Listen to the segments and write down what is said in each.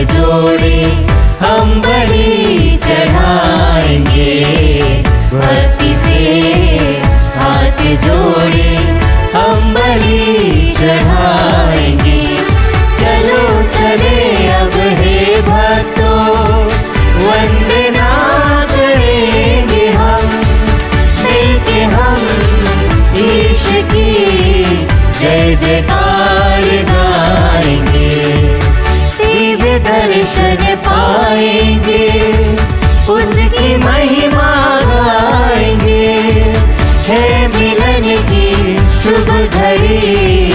जोड़े हम बलि चढ़ाएंगे, भक्ति से हाथ जोड़े हम बलि चढ़ाएंगे। चलो चले अब हे भक्तों, वंदना करेंगे हम, मिलके हम ईश की जय जयकार गाएंगे। दिव्य दर्शन पाएंगे, उसकी महिमा गाएंगे। है मिलन की शुभ घड़ी,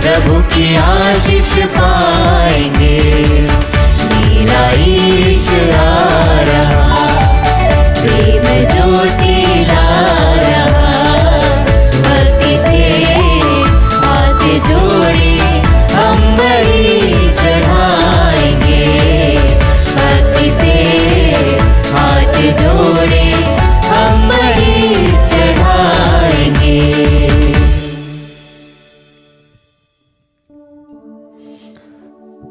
प्रभु की आशीष पाएंगे। मेरा ईश आ रहा, प्रेम ज्योति ला रहा, भक्ति से हाथ जोड़े हम बलि चढ़ाएंगे, भक्ति से हाथ जोड़े हम बलि चढ़ाएंगे।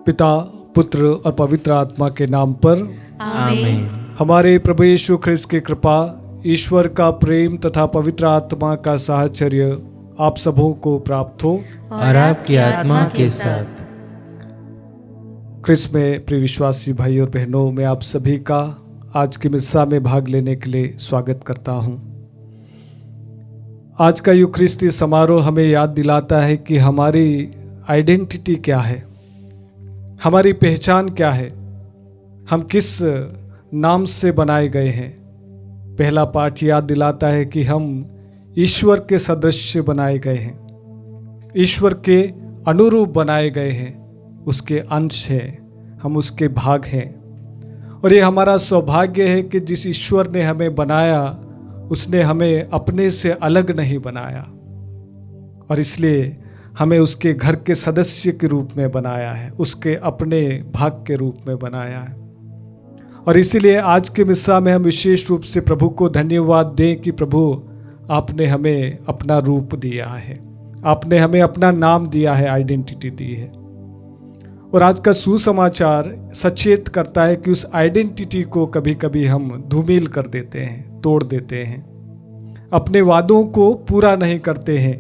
पिता, पुत्र और पवित्र आत्मा के नाम पर आमीन। हमारे प्रभु यीशु ख्रिस्त की कृपा, ईश्वर का प्रेम तथा पवित्र आत्मा का साहचर्य आप सबों को प्राप्त हो और आपकी आत्मा के साथ। ख्रिस्त में प्रिय विश्वासी भाई और बहनों, मैं आप सभी का आज की मिस्सा में भाग लेने के लिए स्वागत करता हूं। आज का यूखरिस्ती समारोह हमें याद दिलाता है कि हमारी आइडेंटिटी क्या है, हमारी पहचान क्या है, हम किस नाम से बनाए गए हैं। पहला पाठ याद दिलाता है कि हम ईश्वर के सदृश बनाए गए हैं, ईश्वर के अनुरूप बनाए गए हैं, उसके अंश हैं, हम उसके भाग हैं। और ये हमारा सौभाग्य है कि जिस ईश्वर ने हमें बनाया, उसने हमें अपने से अलग नहीं बनाया, और इसलिए हमें उसके घर के सदस्य के रूप में बनाया है, उसके अपने भाग के रूप में बनाया है। और इसीलिए आज के मिस्सा में हम विशेष रूप से प्रभु को धन्यवाद दें कि प्रभु आपने हमें अपना रूप दिया है, आपने हमें अपना नाम दिया है, आइडेंटिटी दी है। और आज का सुसमाचार सचेत करता है कि उस आइडेंटिटी को कभी कभी हम धूमिल कर देते हैं, तोड़ देते हैं, अपने वादों को पूरा नहीं करते हैं।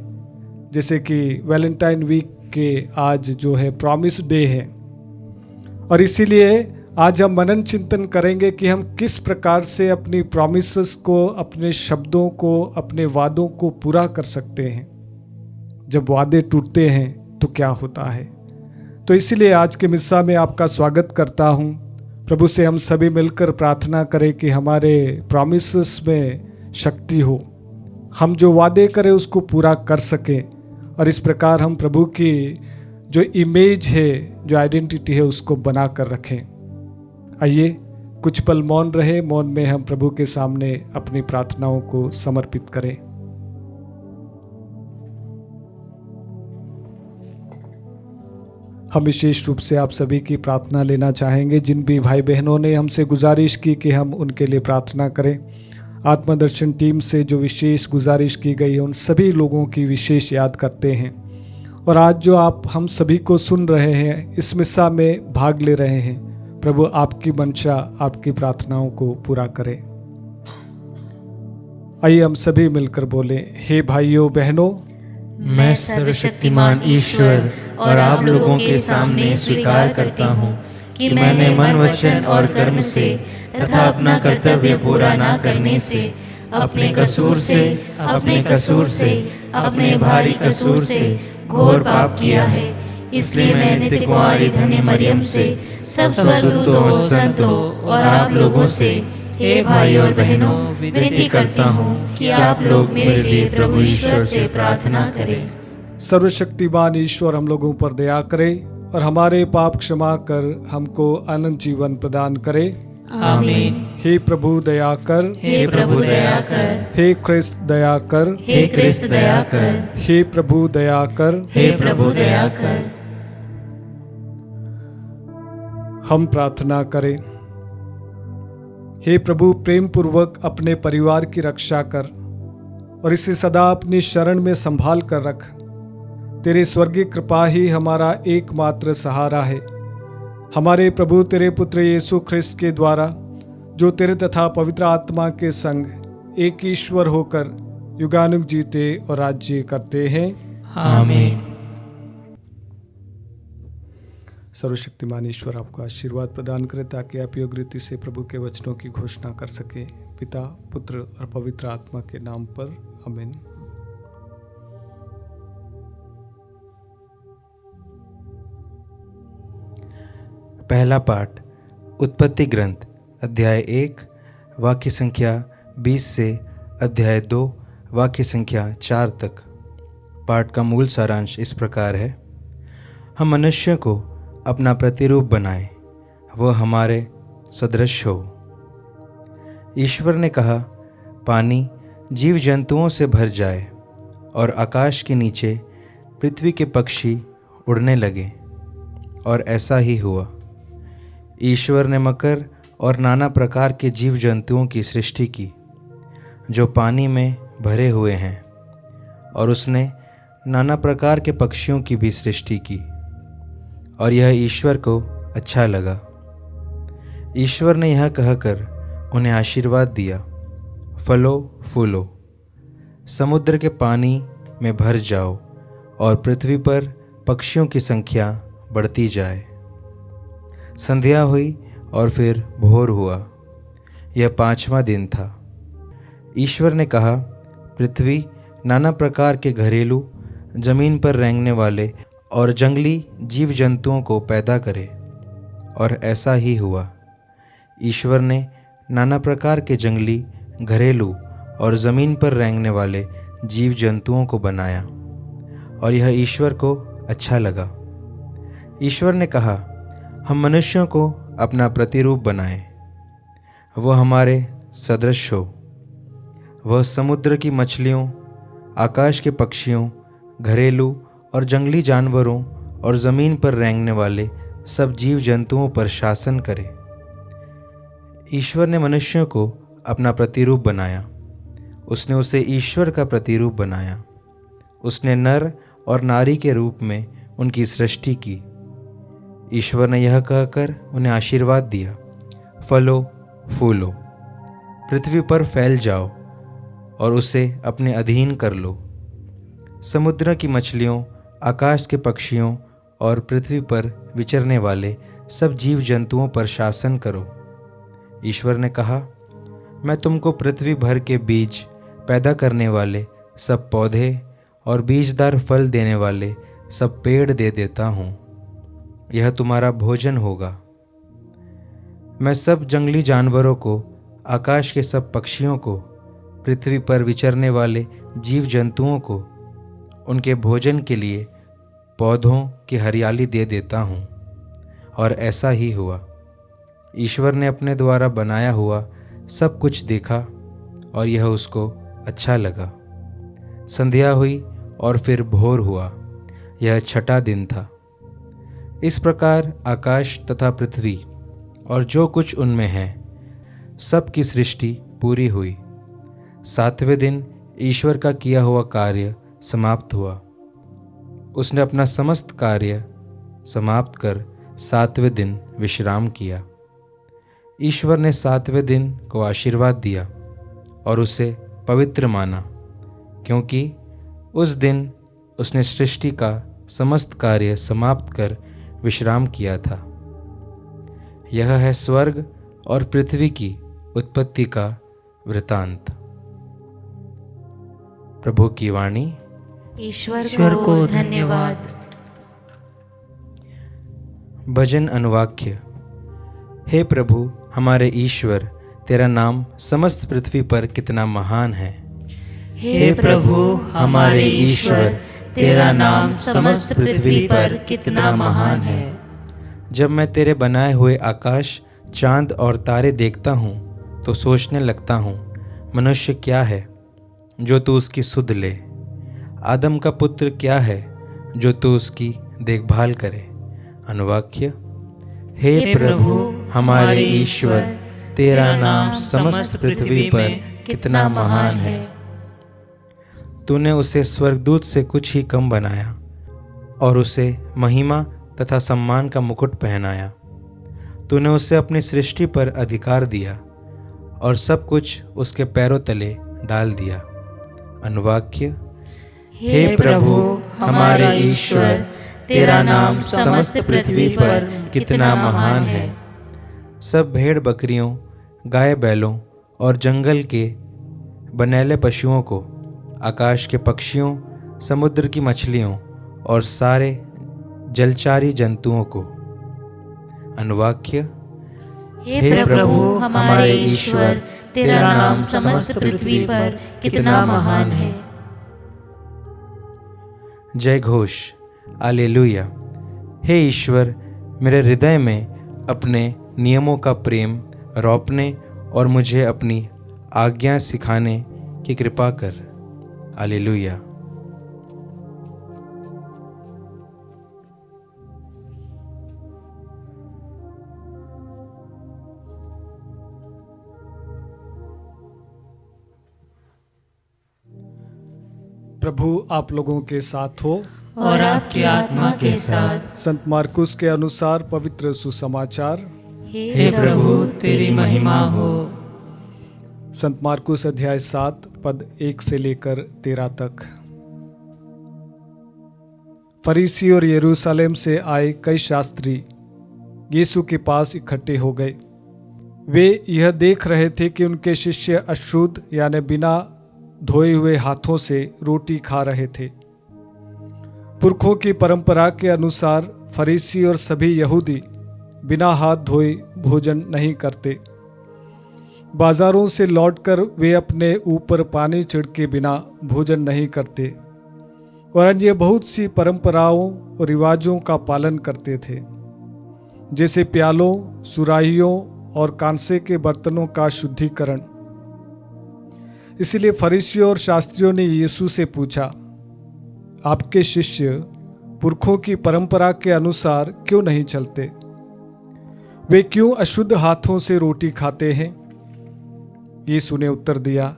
जैसे कि वैलेंटाइन वीक के आज जो है प्रॉमिस डे है, और इसीलिए आज हम मनन चिंतन करेंगे कि हम किस प्रकार से अपनी प्रॉमिसेस को, अपने शब्दों को, अपने वादों को पूरा कर सकते हैं। जब वादे टूटते हैं तो क्या होता है। तो इसीलिए आज के मिस्सा में आपका स्वागत करता हूं। प्रभु से हम सभी मिलकर प्रार्थना करें कि हमारे प्रॉमिसेस में शक्ति हो, हम जो वादे करें उसको पूरा कर सकें, और इस प्रकार हम प्रभु की जो इमेज है, जो आइडेंटिटी है, उसको बना कर रखें। आइए कुछ पल मौन रहे, मौन में हम प्रभु के सामने अपनी प्रार्थनाओं को समर्पित करें। हम विशेष रूप से आप सभी की प्रार्थना लेना चाहेंगे। जिन भी भाई बहनों ने हमसे गुजारिश की कि हम उनके लिए प्रार्थना करें, आत्मदर्शन टीम से जो विशेष गुजारिश की गई है, उन सभी लोगों की विशेष याद करते हैं। और आज जो आप हम सभी को सुन रहे हैं, इस मिस्सा में भाग ले रहे हैं, प्रभु आपकी मंशा, आपकी प्रार्थनाओं को पूरा करें। आइए हम सभी मिलकर बोले, हे भाइयों बहनों, मैं सर्वशक्तिमान ईश्वर और आप लोगों के सामने स्वीकार करता हूँ कि मैंने मन, वचन और कर्म से तथा अपना कर्तव्य पूरा ना करने से, अपने कसूर से, अपने भारी कसूर से घोर पाप किया है। इसलिए मैं नित्य कुंवारी धन्य मरियम से, सब स्वर्गदूतों, संतों और आप लोगों से, हे भाई और बहनों, विनती करता हूँ कि आप लोग मेरे लिए प्रभु ईश्वर से प्रार्थना करें। सर्वशक्तिमान ईश्वर हम लोगों पर दया करे और हमारे पाप क्षमा कर हमको अनंत जीवन प्रदान करे। आमीन। हे प्रभु दया कर, हे प्रभु दया कर, हे क्रिस्त दया कर, हे क्रिस्त दया कर, हे प्रभु दया कर, हे प्रभु दया कर। हम प्रार्थना करें। हे प्रभु, प्रेम पूर्वक अपने परिवार की रक्षा कर और इसे सदा अपनी शरण में संभाल कर रख। तेरे स्वर्गीय कृपा ही हमारा एकमात्र सहारा है। हमारे प्रभु तेरे पुत्र यीशु ख्रिस्त के द्वारा, जो तेरे तथा पवित्र आत्मा के संग एक ईश्वर होकर युगानुग जीते और राज्य करते हैं। आमीन। सर्वशक्तिमान ईश्वर आपको आशीर्वाद प्रदान करे ताकि आप योग्य रीति से प्रभु के वचनों की घोषणा कर सके। पिता, पुत्र और पवित्र आत्मा के नाम पर आमीन। पहला पाठ उत्पत्ति ग्रंथ अध्याय 1 वाक्य संख्या 20 से अध्याय 2 वाक्य संख्या 4 तक। पाठ का मूल सारांश इस प्रकार है। हम मनुष्य को अपना प्रतिरूप बनाएं, वह हमारे सदृश हो। ईश्वर ने कहा, पानी जीव जंतुओं से भर जाए और आकाश के नीचे पृथ्वी के पक्षी उड़ने लगे, और ऐसा ही हुआ। ईश्वर ने मकर और नाना प्रकार के जीव जंतुओं की सृष्टि की जो पानी में भरे हुए हैं, और उसने नाना प्रकार के पक्षियों की भी सृष्टि की, और यह ईश्वर को अच्छा लगा। ईश्वर ने यह कहकर उन्हें आशीर्वाद दिया, फलो फूलो, समुद्र के पानी में भर जाओ और पृथ्वी पर पक्षियों की संख्या बढ़ती जाए। संध्या हुई और फिर भोर हुआ। यह 5वां दिन था। ईश्वर ने कहा, पृथ्वी नाना प्रकार के घरेलू, जमीन पर रेंगने वाले और जंगली जीव जंतुओं को पैदा करे, और ऐसा ही हुआ। ईश्वर ने नाना प्रकार के जंगली, घरेलू और ज़मीन पर रेंगने वाले जीव जंतुओं को बनाया, और यह ईश्वर को अच्छा लगा। ईश्वर ने कहा, हम मनुष्यों को अपना प्रतिरूप बनाएं, वह हमारे सदृश हो। वह समुद्र की मछलियों, आकाश के पक्षियों, घरेलू और जंगली जानवरों और ज़मीन पर रेंगने वाले सब जीव जंतुओं पर शासन करे। ईश्वर ने मनुष्यों को अपना प्रतिरूप बनाया, उसने उसे ईश्वर का प्रतिरूप बनाया। उसने नर और नारी के रूप में उनकी सृष्टि की। ईश्वर ने यह कहकर उन्हें आशीर्वाद दिया, फलो फूलो, पृथ्वी पर फैल जाओ और उसे अपने अधीन कर लो। समुद्र की मछलियों, आकाश के पक्षियों और पृथ्वी पर विचरने वाले सब जीव जंतुओं पर शासन करो। ईश्वर ने कहा, मैं तुमको पृथ्वी भर के बीज पैदा करने वाले सब पौधे और बीजदार फल देने वाले सब पेड़ दे देता हूँ। यह तुम्हारा भोजन होगा। मैं सब जंगली जानवरों को, आकाश के सब पक्षियों को, पृथ्वी पर विचरने वाले जीव जंतुओं को उनके भोजन के लिए पौधों की हरियाली दे देता हूँ, और ऐसा ही हुआ। ईश्वर ने अपने द्वारा बनाया हुआ सब कुछ देखा, और यह उसको अच्छा लगा। संध्या हुई और फिर भोर हुआ। यह 6वां दिन था। इस प्रकार आकाश तथा पृथ्वी और जो कुछ उनमें है सब की सृष्टि पूरी हुई। 7वें दिन ईश्वर का किया हुआ कार्य समाप्त हुआ। उसने अपना समस्त कार्य समाप्त कर 7वें दिन विश्राम किया। ईश्वर ने 7वें दिन को आशीर्वाद दिया और उसे पवित्र माना, क्योंकि उस दिन उसने सृष्टि का समस्त कार्य समाप्त कर विश्राम किया था। यह है स्वर्ग और पृथ्वी की उत्पत्ति का वृतांत। प्रभु की वाणी। ईश्वर को धन्यवाद। भजन अनुवाक्य। हे प्रभु हमारे ईश्वर, तेरा नाम समस्त पृथ्वी पर कितना महान है। हे प्रभु हमारे ईश्वर, तेरा नाम समस्त पृथ्वी पर कितना महान है। जब मैं तेरे बनाए हुए आकाश, चांद और तारे देखता हूँ तो सोचने लगता हूँ, मनुष्य क्या है जो तू उसकी सुध ले, आदम का पुत्र क्या है जो तू उसकी देखभाल करे। अनुवाक्य। हे प्रभु हमारे ईश्वर, तेरा नाम समस्त पृथ्वी पर कितना महान है। तूने उसे स्वर्गदूत से कुछ ही कम बनाया और उसे महिमा तथा सम्मान का मुकुट पहनाया। तूने उसे अपनी सृष्टि पर अधिकार दिया और सब कुछ उसके पैरों तले डाल दिया। अनुवाक्य। हे प्रभु हमारे ईश्वर, तेरा नाम समस्त पृथ्वी पर कितना महान है। सब भेड़ बकरियों, गाय बैलों और जंगल के बनेले पशुओं को, आकाश के पक्षियों, समुद्र की मछलियों और सारे जलचारी जंतुओं को। अनुवाक्य। हे प्रभु हमारे ईश्वर, तेरा नाम समस्त पृथ्वी पर कितना महान है। जय घोष। हालेलुया। हे ईश्वर, मेरे हृदय में अपने नियमों का प्रेम रोपने और मुझे अपनी आज्ञा सिखाने की कृपा कर। हालेलुया। प्रभु आप लोगों के साथ हो और आपकी आत्मा के साथ। संत मार्कुस के अनुसार पवित्र सुसमाचार। हे प्रभु तेरी महिमा हो। संत मार्कुस अध्याय 7 पद 1 से लेकर 13 तक। फरीसी और यरूशलेम से आए कई शास्त्री यीशु के पास इकट्ठे हो गए। वे यह देख रहे थे कि उनके शिष्य अशुद्ध यानी बिना धोए हुए हाथों से रोटी खा रहे थे। पुरखों की परंपरा के अनुसार फरीसी और सभी यहूदी बिना हाथ धोए भोजन नहीं करते। बाजारों से लौटकर वे अपने ऊपर पानी छिड़के बिना भोजन नहीं करते और अन्य बहुत सी परंपराओं और रिवाजों का पालन करते थे, जैसे प्यालों, सुराहियों और कांसे के बर्तनों का शुद्धिकरण। इसलिए फरीसियों और शास्त्रियों ने यीशु से पूछा, आपके शिष्य पुरखों की परंपरा के अनुसार क्यों नहीं चलते? वे क्यों अशुद्ध हाथों से रोटी खाते हैं? यीशु ने उत्तर दिया,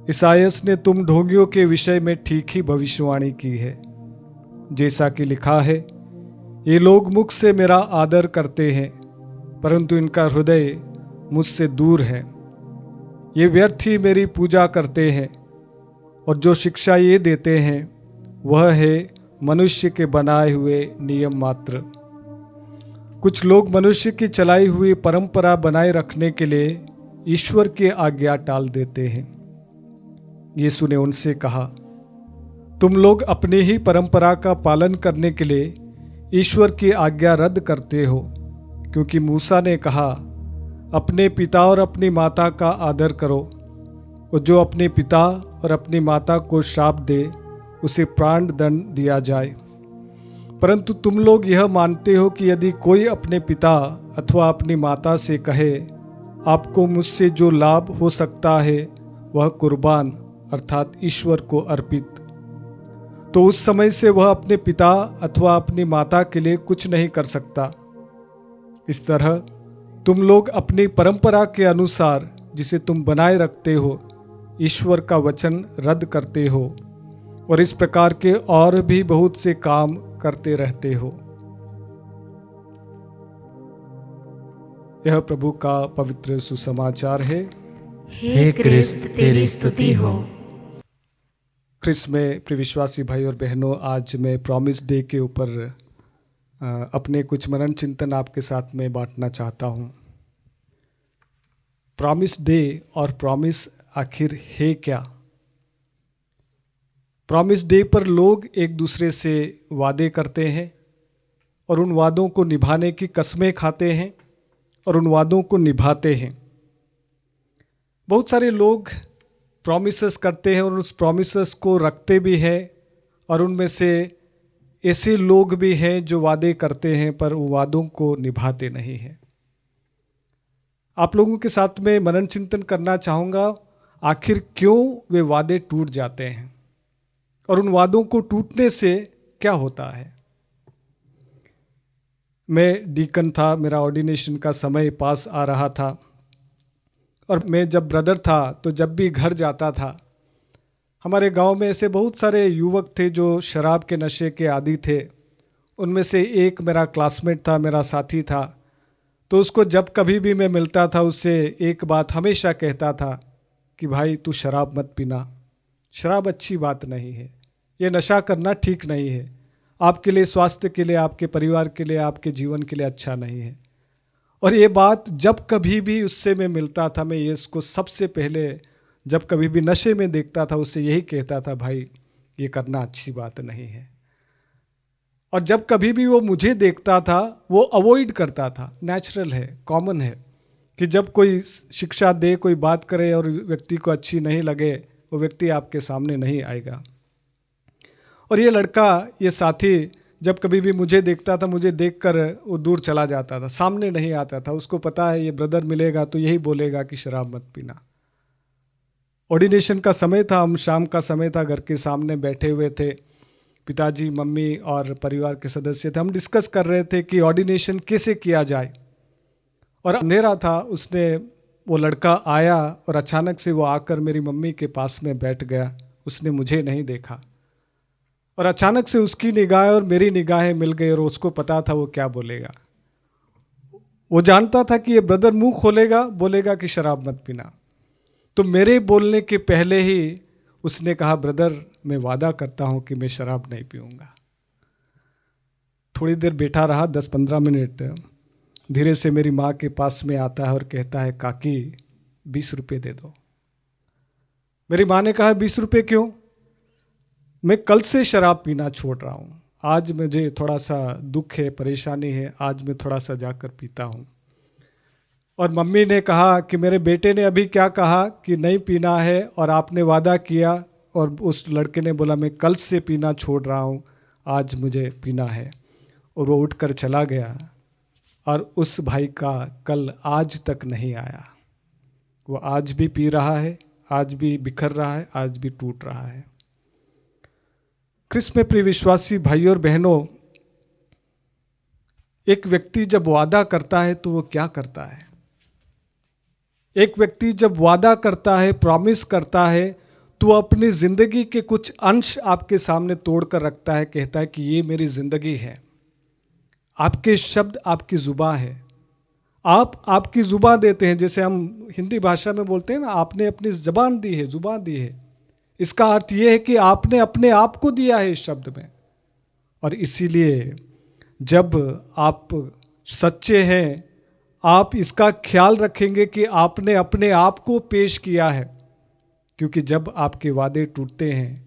ईसायास ने तुम ढोंगियों के विषय में ठीक ही भविष्यवाणी की है, जैसा कि लिखा है, ये लोग मुख से मेरा आदर करते हैं परंतु इनका हृदय मुझसे दूर है। ये व्यर्थ ही मेरी पूजा करते हैं और जो शिक्षा ये देते हैं वह है मनुष्य के बनाए हुए नियम मात्र। कुछ लोग मनुष्य की चलाई हुई परंपरा बनाए रखने के लिए ईश्वर की आज्ञा टाल देते हैं। यीशु ने उनसे कहा, तुम लोग अपनी ही परंपरा का पालन करने के लिए ईश्वर की आज्ञा रद्द करते हो, क्योंकि मूसा ने कहा, अपने पिता और अपनी माता का आदर करो, और जो अपने पिता और अपनी माता को श्राप दे उसे प्राण दंड दिया जाए। परंतु तुम लोग यह मानते हो कि यदि कोई अपने पिता अथवा अपनी माता से कहे, आपको मुझसे जो लाभ हो सकता है वह कुर्बान अर्थात ईश्वर को अर्पित, तो उस समय से वह अपने पिता अथवा अपनी माता के लिए कुछ नहीं कर सकता। इस तरह तुम लोग अपनी परंपरा के अनुसार जिसे तुम बनाए रखते हो ईश्वर का वचन रद्द करते हो और इस प्रकार के और भी बहुत से काम करते रहते हो। यह प्रभु का पवित्र सुसमाचार है। हे क्रिस्त तेरी स्तुति हो। क्रिस्त में प्रिय विश्वासी भाई और बहनों, आज मैं प्रॉमिस डे के ऊपर अपने कुछ मनन चिंतन आपके साथ में बांटना चाहता हूँ। प्रॉमिस डे और प्रॉमिस आखिर है क्या? प्रॉमिस डे पर लोग एक दूसरे से वादे करते हैं और उन वादों को निभाने की कसमें खाते हैं और उन वादों को निभाते हैं। बहुत सारे लोग प्रॉमिसेस करते हैं और उस प्रॉमिसेस को रखते भी हैं, और उनमें से ऐसे लोग भी हैं जो वादे करते हैं पर वो वादों को निभाते नहीं हैं। आप लोगों के साथ में मनन चिंतन करना चाहूँगा, आखिर क्यों वे वादे टूट जाते हैं और उन वादों को टूटने से क्या होता है। मैं डीकन था, मेरा ऑर्डिनेशन का समय पास आ रहा था, और मैं जब ब्रदर था तो जब भी घर जाता था, हमारे गांव में ऐसे बहुत सारे युवक थे जो शराब के नशे के आदी थे। उनमें से एक मेरा क्लासमेट था, मेरा साथी था। तो उसको जब कभी भी मैं मिलता था उससे एक बात हमेशा कहता था कि भाई तू शराब मत पीना, शराब अच्छी बात नहीं है, ये नशा करना ठीक नहीं है, आपके लिए, स्वास्थ्य के लिए, आपके परिवार के लिए, आपके जीवन के लिए अच्छा नहीं है। और ये बात जब कभी भी उससे मैं मिलता था, मैं ये इसको सबसे पहले जब कभी भी नशे में देखता था उससे यही कहता था, भाई ये करना अच्छी बात नहीं है। और जब कभी भी वो मुझे देखता था वो अवॉइड करता था। नेचुरल है, कॉमन है कि जब कोई शिक्षा दे, कोई बात करे और व्यक्ति को अच्छी नहीं लगे, वो व्यक्ति आपके सामने नहीं आएगा। और ये लड़का, ये साथी जब कभी भी मुझे देखता था, मुझे देखकर वो दूर चला जाता था, सामने नहीं आता था। उसको पता है ये ब्रदर मिलेगा तो यही बोलेगा कि शराब मत पीना। ऑर्डिनेशन का समय था, हम शाम का समय था, घर के सामने बैठे हुए थे, पिताजी, मम्मी और परिवार के सदस्य थे। हम डिस्कस कर रहे थे कि ऑर्डिनेशन कैसे किया जाए। और अंधेरा था, वो लड़का आया और अचानक से वो आकर मेरी मम्मी के पास में बैठ गया। उसने मुझे नहीं देखा और अचानक से उसकी निगाहें और मेरी निगाहें मिल गई और उसको पता था वो क्या बोलेगा। वो जानता था कि ये ब्रदर मुंह खोलेगा, बोलेगा कि शराब मत पीना। तो मेरे बोलने के पहले ही उसने कहा, ब्रदर मैं वादा करता हूं कि मैं शराब नहीं पीऊंगा। थोड़ी देर बैठा रहा, 10-15 मिनट। धीरे से मेरी माँ के पास में आता है और कहता है, काकी 20 रुपये दे दो। मेरी माँ ने कहा, 20 रुपये क्यों? मैं कल से शराब पीना छोड़ रहा हूँ, आज मुझे थोड़ा सा दुख है, परेशानी है, आज मैं थोड़ा सा जाकर पीता हूँ। और मम्मी ने कहा कि मेरे बेटे ने अभी क्या कहा कि नहीं पीना है और आपने वादा किया, और उस लड़के ने बोला मैं कल से पीना छोड़ रहा हूँ, आज मुझे पीना है। और वो उठकर चला गया और उस भाई का कल आज तक नहीं आया। वो आज भी पी रहा है, आज भी बिखर रहा है, आज भी टूट रहा है। क्रिस्त में प्रिय विश्वासी भाइयों और बहनों, एक व्यक्ति जब वादा करता है तो वो क्या करता है? एक व्यक्ति जब वादा करता है, प्रॉमिस करता है, तो अपनी जिंदगी के कुछ अंश आपके सामने तोड़कर रखता है, कहता है कि ये मेरी जिंदगी है। आपके शब्द आपकी जुबान है, आप आपकी जुबान देते हैं। जैसे हम हिंदी भाषा में बोलते हैं ना, आपने अपनी जबान दी है, जुबान दी है। इसका अर्थ यह है कि आपने अपने आप को दिया है इस शब्द में। और इसीलिए जब आप सच्चे हैं, आप इसका ख्याल रखेंगे कि आपने अपने आप को पेश किया है। क्योंकि जब आपके वादे टूटते हैं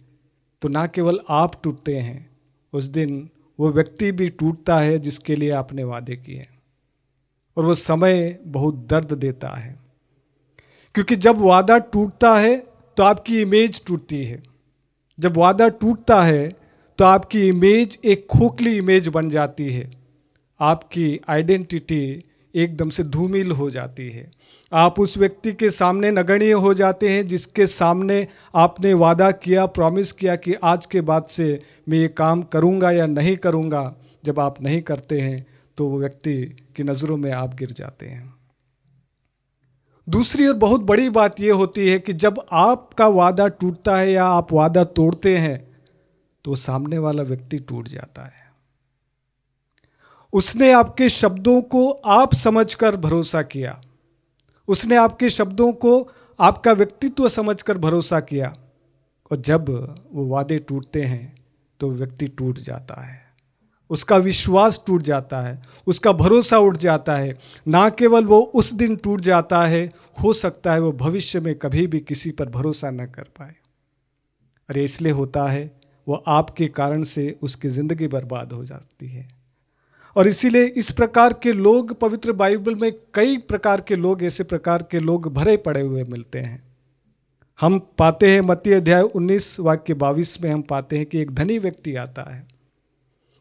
तो ना केवल आप टूटते हैं, उस दिन वो व्यक्ति भी टूटता है जिसके लिए आपने वादे किए। और वो समय बहुत दर्द देता है, क्योंकि जब वादा टूटता है तो आपकी इमेज टूटती है। जब वादा टूटता है तो आपकी इमेज एक खोखली इमेज बन जाती है, आपकी आइडेंटिटी एकदम से धूमिल हो जाती है। आप उस व्यक्ति के सामने नगण्य हो जाते हैं जिसके सामने आपने वादा किया, प्रॉमिस किया कि आज के बाद से मैं ये काम करूंगा या नहीं करूंगा। जब आप नहीं करते हैं तो वो व्यक्ति की नज़रों में आप गिर जाते हैं। दूसरी और बहुत बड़ी बात यह होती है कि जब आपका वादा टूटता है या आप वादा तोड़ते हैं तो सामने वाला व्यक्ति टूट जाता है। उसने आपके शब्दों को आप समझकर भरोसा किया, उसने आपके शब्दों को आपका व्यक्तित्व समझकर भरोसा किया, और जब वो वादे टूटते हैं तो व्यक्ति टूट जाता है, उसका विश्वास टूट जाता है, उसका भरोसा उठ जाता है। ना केवल वो उस दिन टूट जाता है, हो सकता है वो भविष्य में कभी भी किसी पर भरोसा न कर पाए। अरे इसलिए होता है, वो आपके कारण से उसकी ज़िंदगी बर्बाद हो जाती है। और इसीलिए इस प्रकार के लोग पवित्र बाइबल में कई प्रकार के लोग, ऐसे प्रकार के लोग भरे पड़े हुए मिलते हैं। हम पाते हैं मत्ती अध्याय 19 वाक्य 22 में हम पाते हैं कि एक धनी व्यक्ति आता है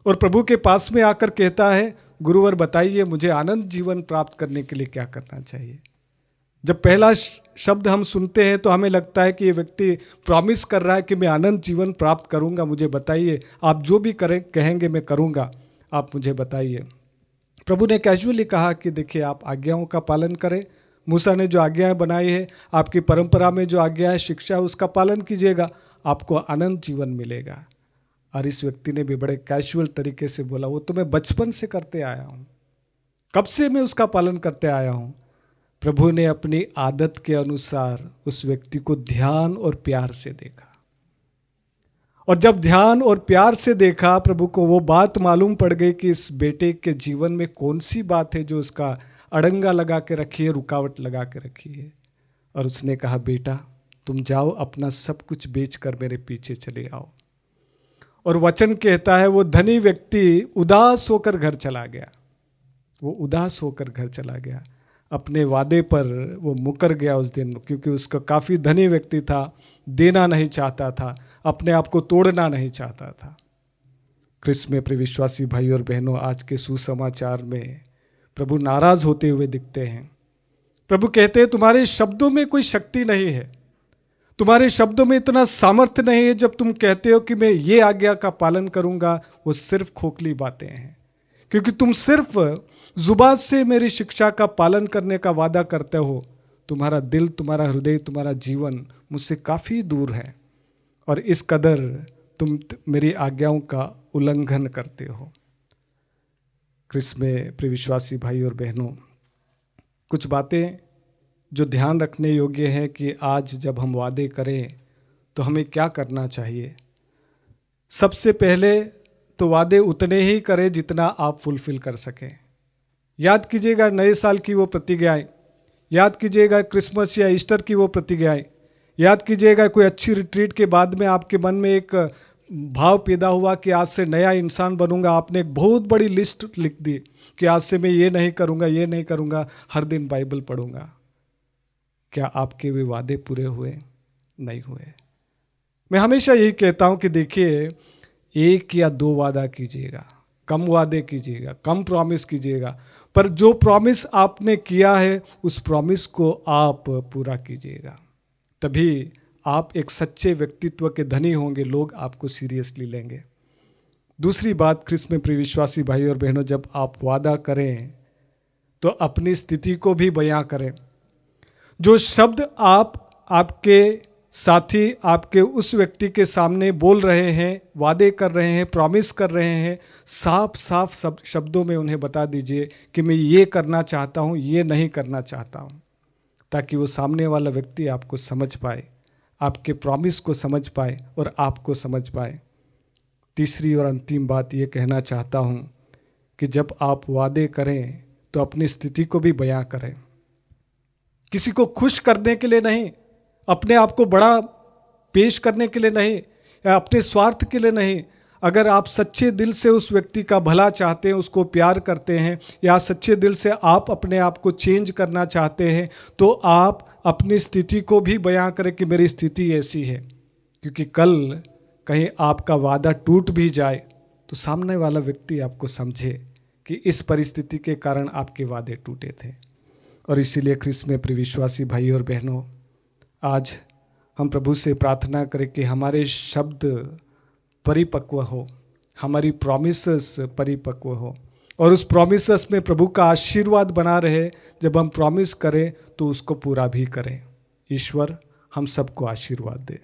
और प्रभु के पास में आकर कहता है, गुरुवर बताइए मुझे आनंद जीवन प्राप्त करने के लिए क्या करना चाहिए। जब पहला शब्द हम सुनते हैं तो हमें लगता है कि ये व्यक्ति प्रॉमिस कर रहा है कि मैं आनंद जीवन प्राप्त करूंगा, मुझे बताइए, आप जो भी करें कहेंगे मैं करूंगा, आप मुझे बताइए। प्रभु ने कैजुअली कहा कि देखिए आप आज्ञाओं का पालन करें, मूसा ने जो आज्ञाएं बनाई है, आपकी परंपरा में जो आज्ञा है, शिक्षा है, उसका पालन कीजिएगा, आपको आनंद जीवन मिलेगा। और इस व्यक्ति ने भी बड़े कैजुअल तरीके से बोला, वो तो मैं बचपन से करते आया हूँ, कब से मैं उसका पालन करते आया हूँ। प्रभु ने अपनी आदत के अनुसार उस व्यक्ति को ध्यान और प्यार से देखा, और जब ध्यान और प्यार से देखा, प्रभु को वो बात मालूम पड़ गई कि इस बेटे के जीवन में कौन सी बात है जो उसका अड़ंगा लगा के रखी है, रुकावट लगा के रखी है। और उसने कहा, बेटा तुम जाओ, अपना सब कुछ बेचकर मेरे पीछे चले आओ। और वचन कहता है वो धनी व्यक्ति उदास होकर घर चला गया। वो उदास होकर घर चला गया, अपने वादे पर वो मुकर गया उस दिन, क्योंकि उसका काफ़ी धनी व्यक्ति था, देना नहीं चाहता था, अपने आप को तोड़ना नहीं चाहता था। क्रिस्त में प्रिय विश्वासी भाई और बहनों, आज के सुसमाचार में प्रभु नाराज होते हुए दिखते हैं। प्रभु कहते हैं तुम्हारे शब्दों में कोई शक्ति नहीं है, तुम्हारे शब्दों में इतना सामर्थ्य नहीं है। जब तुम कहते हो कि मैं ये आज्ञा का पालन करूंगा, वो सिर्फ खोखली बातें हैं, क्योंकि तुम सिर्फ जुबान से मेरी शिक्षा का पालन करने का वादा करते हो। तुम्हारा दिल, तुम्हारा हृदय, तुम्हारा जीवन मुझसे काफ़ी दूर है, और इस कदर तुम मेरी आज्ञाओं का उल्लंघन करते हो। क्रिस्त में प्रिय विश्वासी भाई और बहनों, कुछ बातें जो ध्यान रखने योग्य हैं कि आज जब हम वादे करें तो हमें क्या करना चाहिए। सबसे पहले तो वादे उतने ही करें जितना आप फुलफिल कर सकें। याद कीजिएगा नए साल की वो प्रतिज्ञाएं, याद कीजिएगा क्रिसमस या ईस्टर की वो प्रतिज्ञाएं, याद कीजिएगा कोई अच्छी रिट्रीट के बाद में आपके मन में एक भाव पैदा हुआ कि आज से नया इंसान बनूंगा। आपने एक बहुत बड़ी लिस्ट लिख दी कि आज से मैं ये नहीं करूंगा, ये नहीं करूंगा, हर दिन बाइबल पढ़ूंगा। क्या आपके वे वादे पूरे हुए? नहीं हुए। मैं हमेशा यही कहता हूं कि देखिए, 1 या 2 वादा कीजिएगा, कम वादे कीजिएगा, कम प्रॉमिस कीजिएगा, पर जो प्रॉमिस आपने किया है उस प्रॉमिस को आप पूरा कीजिएगा। तभी आप एक सच्चे व्यक्तित्व के धनी होंगे, लोग आपको सीरियसली लेंगे। दूसरी बात, क्रिस्त में प्रिय विश्वासी भाई और बहनों, जब आप वादा करें तो अपनी स्थिति को भी बयां करें। जो शब्द आप आपके साथी आपके उस व्यक्ति के सामने बोल रहे हैं, वादे कर रहे हैं, प्रॉमिस कर रहे हैं, साफ साफ सब शब्दों में उन्हें बता दीजिए कि मैं ये करना चाहता हूँ, ये नहीं करना चाहता हूँ, ताकि वो सामने वाला व्यक्ति आपको समझ पाए, आपके प्रॉमिस को समझ पाए और आपको समझ पाए। तीसरी और अंतिम बात ये कहना चाहता हूँ कि जब आप वादे करें तो अपनी स्थिति को भी बयां करें। किसी को खुश करने के लिए नहीं, अपने आप को बड़ा पेश करने के लिए नहीं, या अपने स्वार्थ के लिए नहीं। अगर आप सच्चे दिल से उस व्यक्ति का भला चाहते हैं, उसको प्यार करते हैं, या सच्चे दिल से आप अपने आप को चेंज करना चाहते हैं, तो आप अपनी स्थिति को भी बयां करें कि मेरी स्थिति ऐसी है। क्योंकि कल कहीं आपका वादा टूट भी जाए तो सामने वाला व्यक्ति आपको समझे कि इस परिस्थिति के कारण आपके वादे टूटे थे। और इसीलिए क्रिस्त में प्रिय विश्वासी भाई और बहनों, आज हम प्रभु से प्रार्थना करें कि हमारे शब्द परिपक्व हो, हमारी प्रॉमिसेस परिपक्व हो, और उस प्रॉमिसेस में प्रभु का आशीर्वाद बना रहे। जब हम प्रॉमिस करें तो उसको पूरा भी करें। ईश्वर हम सबको आशीर्वाद दे।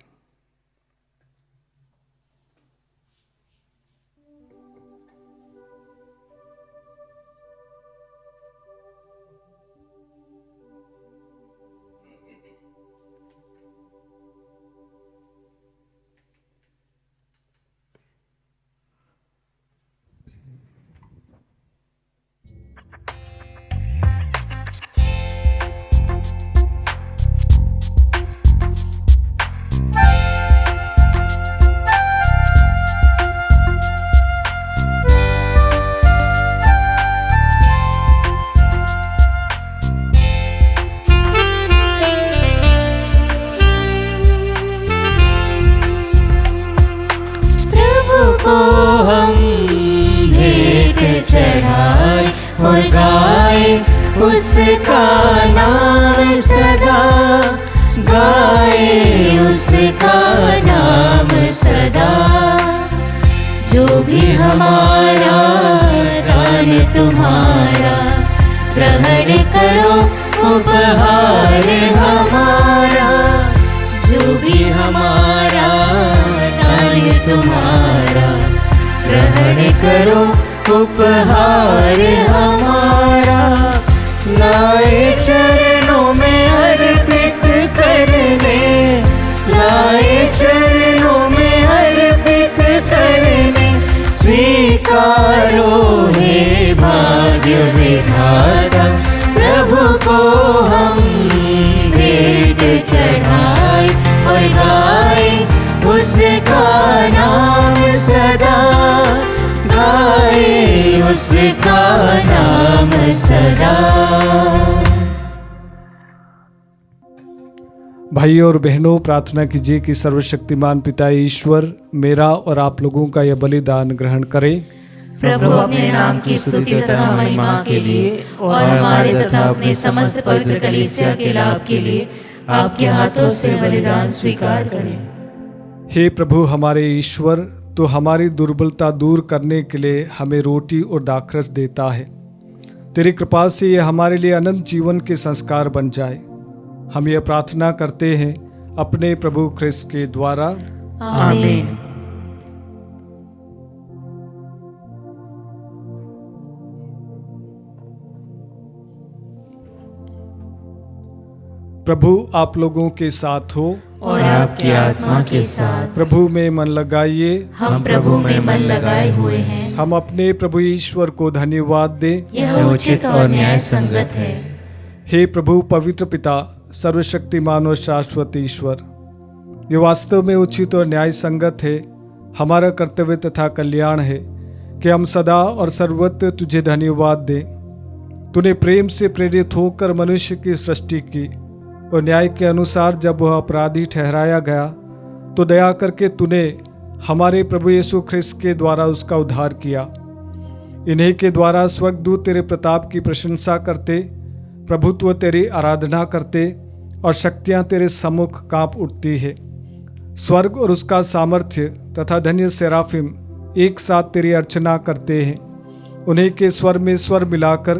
चढ़ाए और गाए उसका नाम सदा, गाए उसका नाम सदा। जो भी हमारा दान तुम्हारा, ग्रहण करो उपहार हमारा। जो भी हमारा दान तुम्हारा, ग्रहण करो उपहार हमारा। विधाता प्रभु को हम भेंट चढ़ाए और गाए उसका नाम सदा, गाए उसका नाम सदा। भाइयों और बहनों, प्रार्थना कीजिए कि सर्वशक्तिमान पिता ईश्वर मेरा और आप लोगों का यह बलिदान ग्रहण करें। प्रभु अपने नाम की स्तुति तथा महिमा के लिए और हमारे तथा अपने समस्त पवित्र कलीसिया के लाभ के लिए आपके हाथों से बलिदान स्वीकार करें। हे प्रभु हमारे ईश्वर, तो हमारी दुर्बलता दूर करने के लिए हमें रोटी और दाखरस देता है। तेरी कृपा से यह हमारे लिए अनंत जीवन के संस्कार बन जाए। हम यह प्रार्थना करते हैं अपने प्रभु ख्रिस्त के द्वारा, आमीन। प्रभु आप लोगों के साथ हो और आपकी आत्मा के साथ। प्रभु में मन लगाइए, हम प्रभु में मन लगाए हुए हैं। हम अपने प्रभु ईश्वर को धन्यवाद दें। यह उचित और न्याय संगत है। हे प्रभु पवित्र पिता, सर्वशक्तिमान और शाश्वत ईश्वर, ये वास्तव में उचित और न्याय संगत है, हमारा कर्तव्य तथा कल्याण है कि हम सदा और सर्वत्र तुझे धन्यवाद दें। तूने प्रेम से प्रेरित होकर मनुष्य की सृष्टि की और न्याय के अनुसार जब वह अपराधी ठहराया गया तो दया करके तूने हमारे प्रभु यीशु ख्रिस्त के द्वारा उसका उद्धार किया। इन्हीं के द्वारा स्वर्गदूत तेरे प्रताप की प्रशंसा करते, प्रभुत्व तेरी आराधना करते और शक्तियां तेरे सम्मुख कांप उठती है। स्वर्ग और उसका सामर्थ्य तथा धन्य सेराफिम एक साथ तेरी अर्चना करते हैं। उन्हीं के स्वर में स्वर मिलाकर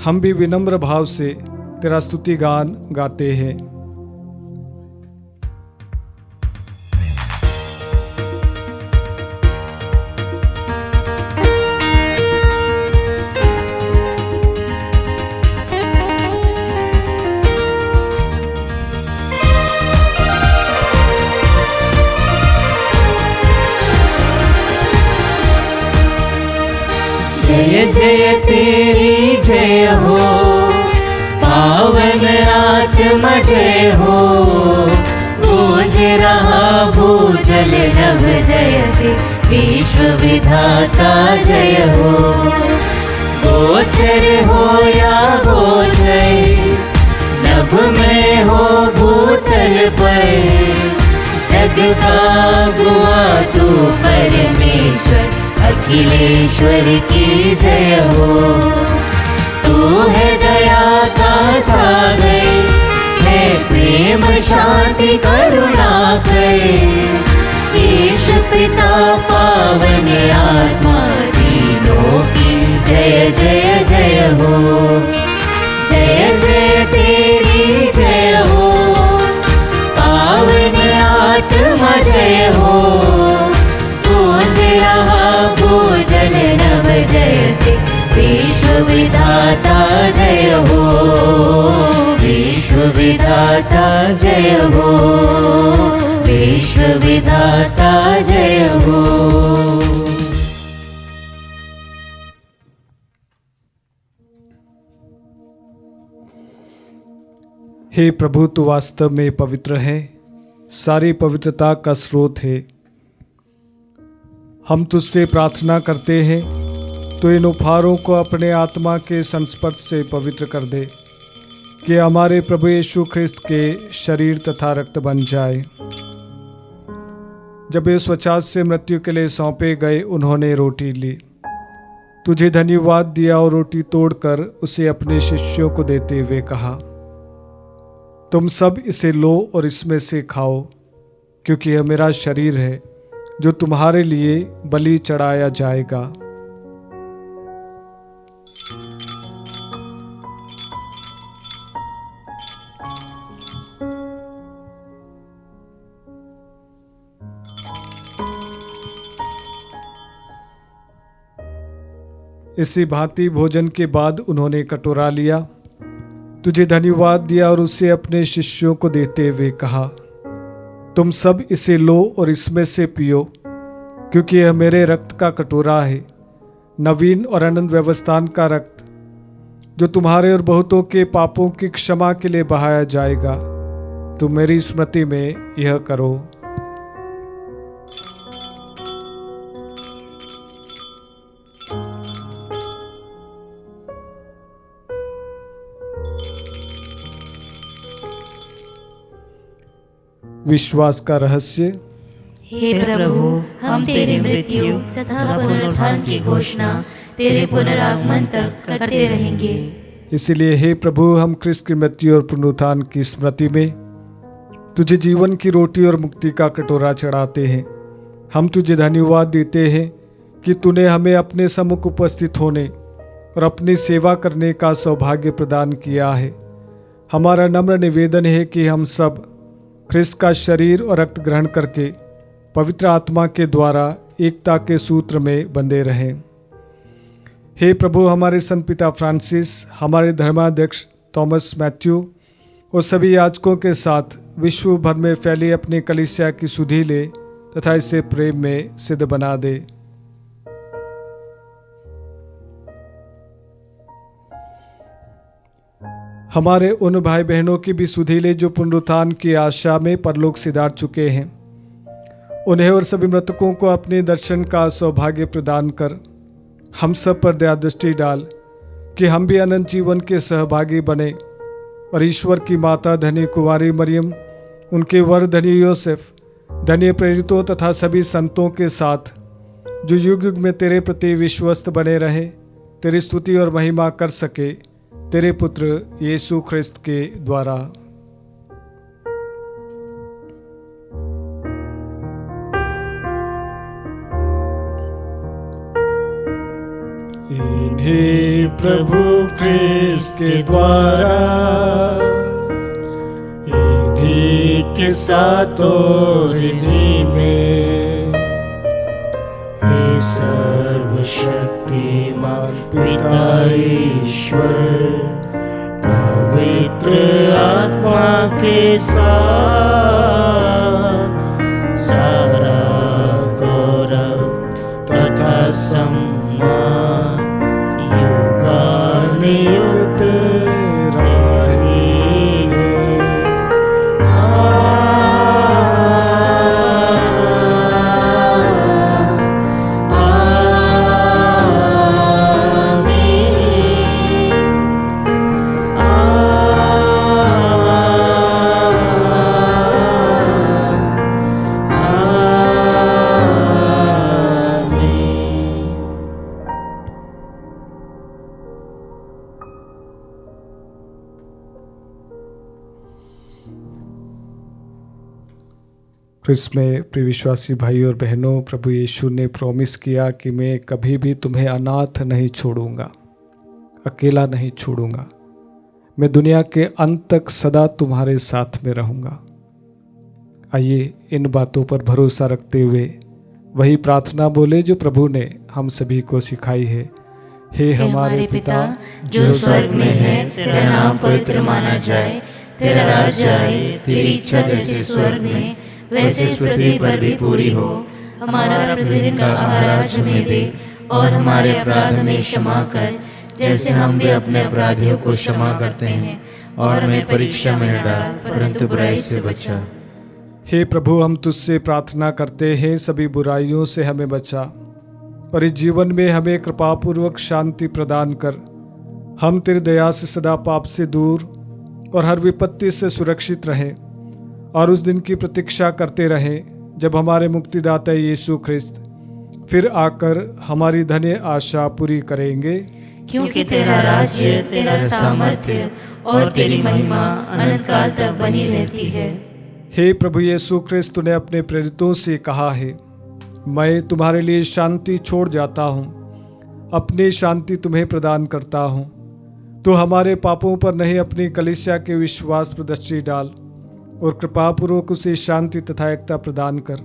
हम भी विनम्र भाव से तेरा स्तुति गान गाते हैं। जय जय तेरी जय हो, पावन आत्मा जय हो। गूंज रहा भूजल नभ जय से, विश्व विधाता जय हो। गोचर हो या गोचर, नभ में हो भूतल पर, जग का गुआ तू परमेश्वर, अखिलेश्वर की जय हो। तू है दया का सागर, है प्रेम शांति करुणा कर। ईश पिता पावन आत्मा तीनों की जय जय जय हो। जय जय तेरी जय हो, पावन आत्मा जय हो। गूंज रहा भूजल नभ जय से, विश्व विधाता जय हो। विश्व विधाता जय हो, विश्व विधाता जय हो। हे प्रभु, तू वास्तव में पवित्र है, सारी पवित्रता का स्रोत है। हम तुझसे प्रार्थना करते हैं तो इन उपहारों को अपने आत्मा के संस्पर्श से पवित्र कर दे, कि हमारे प्रभु यीशु ख्रिस्त के शरीर तथा रक्त बन जाए। जब ये स्वचात से मृत्यु के लिए सौंपे गए, उन्होंने रोटी ली, तुझे धन्यवाद दिया और रोटी तोड़कर उसे अपने शिष्यों को देते हुए कहा, तुम सब इसे लो और इसमें से खाओ, क्योंकि यह मेरा शरीर है जो तुम्हारे लिए बलि चढ़ाया जाएगा। इसी भांति भोजन के बाद उन्होंने कटोरा लिया, तुझे धन्यवाद दिया और उसे अपने शिष्यों को देते हुए कहा, तुम सब इसे लो और इसमें से पियो, क्योंकि यह मेरे रक्त का कटोरा है, नवीन और अनंत व्यवस्थान का रक्त। जो तुम्हारे और बहुतों के पापों की क्षमा के लिए बहाया जाएगा। तुम मेरी स्मृति में यह करो। विश्वास का रहस्य। हे प्रभु, हम तेरी मृत्यु तथा पुनरुत्थान की घोषणा तेरे पुनरागमन तक करते रहेंगे। इसलिए हे प्रभु, हम क्रिस्त की मृत्यु और पुनरुत्थान की स्मृति में तुझे जीवन की रोटी और मुक्ति का कटोरा चढ़ाते हैं। हम तुझे धन्यवाद देते हैं कि तूने हमें अपने सम्मुख उपस्थित होने और अपनी सेवा करने का सौभाग्य प्रदान किया है। हमारा नम्र निवेदन है कि हम सब क्रिस्त का शरीर और रक्त ग्रहण करके पवित्र आत्मा के द्वारा एकता के सूत्र में बंधे रहें। हे प्रभु, हमारे संत पिता फ्रांसिस, हमारे धर्माध्यक्ष थॉमस मैथ्यू और सभी याजकों के साथ विश्व भर में फैली अपनी कलीसिया की सुधि ले तथा इसे प्रेम में सिद्ध बना दे। हमारे उन भाई बहनों की भी सुधि ले जो पुनरुत्थान की आशा में परलोक सिधार चुके हैं। उन्हें और सभी मृतकों को अपने दर्शन का सौभाग्य प्रदान कर हम सब पर दया दृष्टि डाल कि हम भी अनंत जीवन के सहभागी बने और ईश्वर की माता धन्य कुंवारी मरियम, उनके वर धन्य योसेफ, धन्य प्रेरितों तथा सभी संतों के साथ जो युग युग में तेरे प्रति विश्वस्त बने रहे, तेरी स्तुति और महिमा कर सके, तेरे पुत्र यीशु ख्रिस्त के द्वारा। इन्हीं प्रभु ख्रिस्त के द्वारा, इन्हीं के साथ और इन्हीं में, हे सर्वशक्तिमान पिता ईश्वर, पवित्र आत्मा के साथ सारा गौरव तथा सम्मान युगानुयुग राही है। क्रिस्त में प्रिय विश्वासी भाई और बहनों, प्रभु यीशु ने प्रॉमिस किया कि मैं कभी भी तुम्हें अनाथ नहीं छोड़ूंगा, अकेला नहीं छोड़ूंगा। मैं दुनिया के अंत तक सदा तुम्हारे साथ में रहूंगा। आइए इन बातों पर भरोसा रखते हुए वही प्रार्थना बोले जो प्रभु ने हम सभी को सिखाई है। हे हमारे पिता जो स्वर्ग में है, तेरा नाम पवित्र माना जाए, तेरा राज्य आए, तेरी इच्छा जैसे स्वर्ग में वैसे इस पृथ्वी पर भी पूरी हो। हमारा प्रतिदिन का आहार आज हमें दे और हमारे अपराध हमें क्षमा कर, जैसे हम भी अपने अपराधियों को क्षमा करते हैं, और हमें परीक्षा में न डाल परंतु बुराई से बचा। हे प्रभु, हम तुझसे प्रार्थना करते हैं, सभी बुराइयों से हमें बचा और इस जीवन में हमें कृपापूर्वक शांति प्रदान कर। हम तेरी दया से सदा पाप से दूर और हर विपत्ति से सुरक्षित रहें और उस दिन की प्रतीक्षा करते रहें जब हमारे मुक्तिदाता यीशु ख्रिस्त फिर आकर हमारी धन्य आशा पूरी करेंगे। क्योंकि तेरा राज्य, तेरा सामर्थ्य और तेरी महिमा अनंत काल तक बनी रहती है। हे प्रभु यीशु ख्रिस्त, तूने अपने प्रेरितों से कहा है, मैं तुम्हारे लिए शांति छोड़ जाता हूँ, अपनी शांति तुम्हें प्रदान करता हूँ। तो हमारे पापों पर नहीं, अपनी कलीसिया के विश्वास पर दृष्टि डाल और कृपापूर्वक उसे शांति तथा एकता प्रदान कर।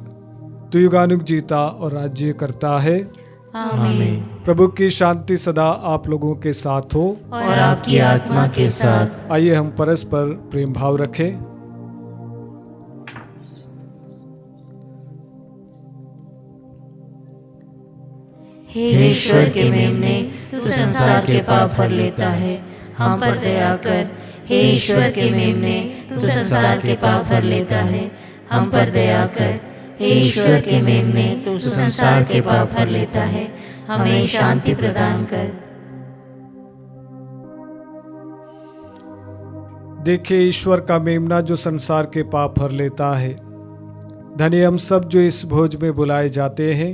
तू युगानुग जीता और राज्य करता है। आमीन। प्रभु की शांति सदा आप लोगों के साथ हो और आपकी आत्मा के साथ। आइए हम परस्पर प्रेम भाव रखें। हे ईश्वर के मेमने, तू संसार के पाप भर लेता है, हम पर दया कर। हे ईश्वर के मेमने, तू संसार के पाप हर लेता है, हम पर दया कर। हे ईश्वर के मेमने, तू संसार के पाप हर लेता है, हमें शांति प्रदान कर। देखिए ईश्वर का मेमना जो संसार के पाप हर लेता है। धन्य हम सब जो इस भोज में बुलाए जाते हैं।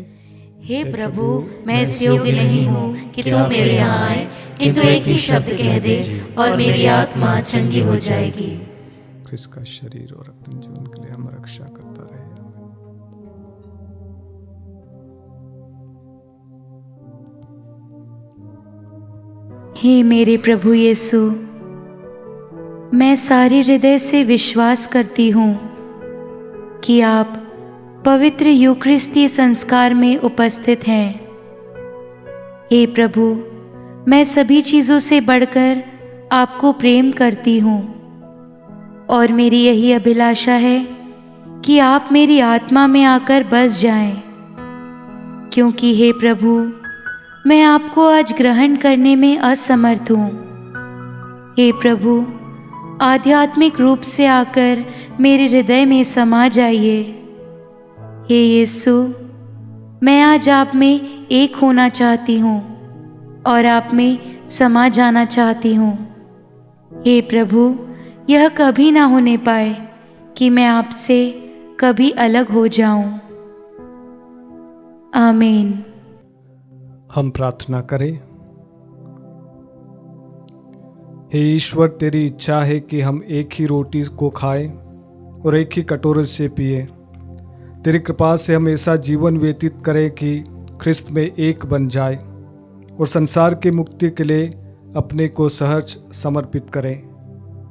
हे प्रभु, मैं इस योग्य नहीं हूँ कि तू मेरे यहाँ आए, किंतु एक ही शब्द कह दे और मेरी आत्मा चंगी हो जाएगी। ख्रिस्त का शरीर और रक्त जीवन के लिए हम रक्षा करता रहे। हे मेरे प्रभु यीशु, मैं सारे हृदय से विश्वास करती हूँ कि आप पवित्र यूकरिस्तीय संस्कार में उपस्थित हैं। हे प्रभु, मैं सभी चीज़ों से बढ़कर आपको प्रेम करती हूँ और मेरी यही अभिलाषा है कि आप मेरी आत्मा में आकर बस जाएं, क्योंकि हे प्रभु, मैं आपको आज ग्रहण करने में असमर्थ हूँ। हे प्रभु, आध्यात्मिक रूप से आकर मेरे हृदय में समा जाइए। हे यीशु, मैं आज आप में एक होना चाहती हूँ और आप में समा जाना चाहती हूँ। हे प्रभु, यह कभी ना होने पाए कि मैं आपसे कभी अलग हो जाऊं। आमीन। हम प्रार्थना करें। हे ईश्वर, तेरी इच्छा है कि हम एक ही रोटी को खाएं और एक ही कटोरे से पिए। तेरी कृपा से हम ऐसा जीवन व्यतीत करें कि ख्रिस्त में एक बन जाए और संसार की मुक्ति के लिए अपने को सहज समर्पित करें।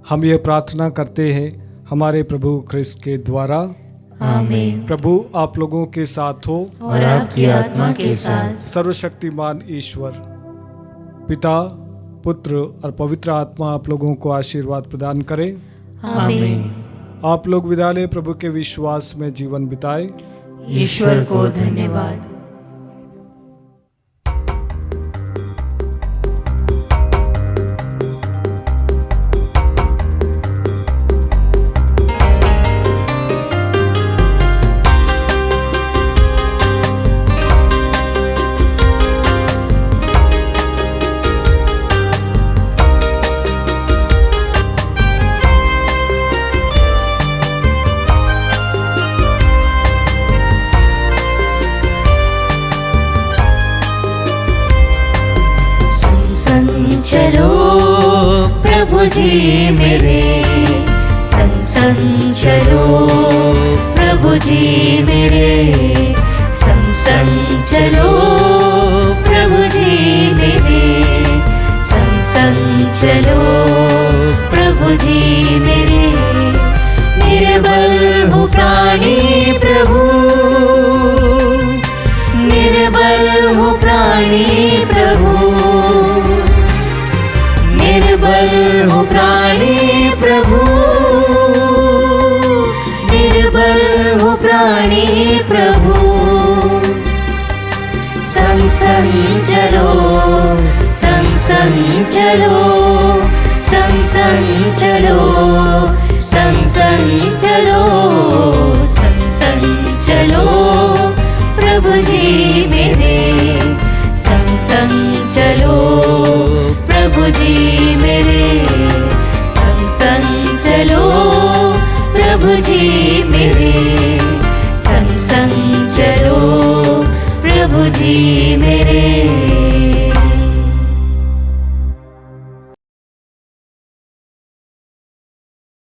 हम ये प्रार्थना करते हैं हमारे प्रभु ख्रिस्त के द्वारा। आमीन। प्रभु आप लोगों के साथ हो और आपकी आत्मा के साथ। सर्वशक्तिमान ईश्वर पिता, पुत्र और पवित्र आत्मा आप लोगों को आशीर्वाद प्रदान करें। आमीन। आप लोग विद्यालय प्रभु के विश्वास में जीवन बिताए। ईश्वर को धन्यवाद। चलो प्रभु जी मेरे संग संग चलो, प्रभु जी मेरे संग संग चलो, प्रभु जी मेरे संग संग चलो, प्रभु जी मेरे निर्बल हो प्राणी प्रभु, निर्बल हो प्राणी प्रभु, निर्बल हो प्राणी प्रभु, निर्बल हो प्राणी प्रभु। संग संग चलो, संग संग चलो, संग संग चलो, संग संग चलो, संग संग चलो, प्रभु जी मेरे संग संग चलो, प्रभु जी मेरे संग संग चलो, प्रभु जी मेरे संग संग चलो, प्रभु जी मेरे।